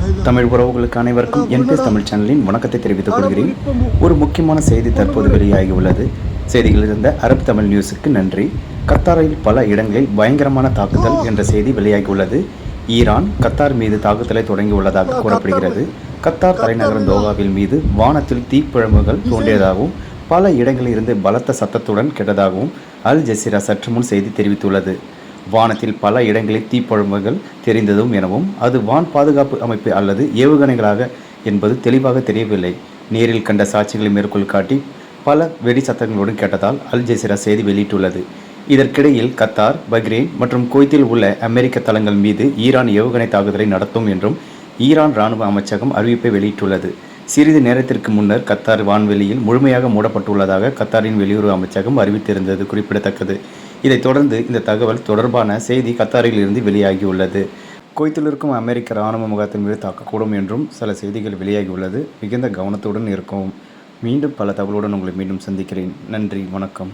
தமிழ் உறவுகளுக்கு அனைவருக்கும் என்பிஎஸ் தமிழ் சேனலின் வணக்கத்தை தெரிவித்துக் கொள்கிறேன். ஒரு முக்கியமான செய்தி தற்போது வெளியாகியுள்ளது. செய்திகளில் இருந்த அரபு தமிழ் நியூஸுக்கு நன்றி. கத்தாரில் பல இடங்களில் பயங்கரமான தாக்குதல் என்ற செய்தி வெளியாகியுள்ளது. ஈரான் கத்தார் மீது தாக்குதலை தொடங்கியுள்ளதாக கூறப்படுகிறது. கத்தார் தலைநகரம் தோஹாவில் மீது வானத்தில் தீப்பிழம்புகள் தோன்றியதாகவும் பல இடங்களில் இருந்து பலத்த சத்தத்துடன் கெட்டதாகவும் அல் ஜசீரா சற்று முன் செய்தி தெரிவித்துள்ளது. வானத்தில் பல இடங்களில் தீப்பழம்புகள் தெரிந்ததும் எனவும் அது வான் பாதுகாப்பு அமைப்பு அல்லது ஏவுகணைகளாக என்பது தெளிவாக தெரியவில்லை. நேரில் கண்ட சாட்சிகளை மேற்கோள் காட்டி பல வெடி சத்தங்களுடன் கேட்டதால் அல் ஜசீரா செய்தி வெளியிட்டுள்ளது. இதற்கிடையில் கத்தார், பஹ்ரைன் மற்றும் குவைத்தில் உள்ள அமெரிக்க தளங்கள் மீது ஈரான் ஏவுகணை தாக்குதலை நடத்தும் என்றும் ஈரான் இராணுவ அமைச்சகம் அறிவிப்பை வெளியிட்டுள்ளது. சிறிது நேரத்திற்கு முன்னர் கத்தார் வான்வெளியில் முழுமையாக மூடப்பட்டுள்ளதாக கத்தாரின் வெளியுறவு அமைச்சகம் அறிவித்திருந்தது குறிப்பிடத்தக்கது. இதைத் தொடர்ந்து இந்த தகவல் தொடர்பான செய்தி கத்தாரில் இருந்து வெளியாகியுள்ளது. குவைத்தில் இருக்கும் அமெரிக்க இராணுவ முகாத்தின் மீது தாக்கக்கூடும் என்றும் சில செய்திகள் வெளியாகியுள்ளது. மிகுந்த கவனத்துடன் இருக்கும். மீண்டும் பல தகவலுடன் உங்களை மீண்டும் சந்திக்கிறேன். நன்றி, வணக்கம்.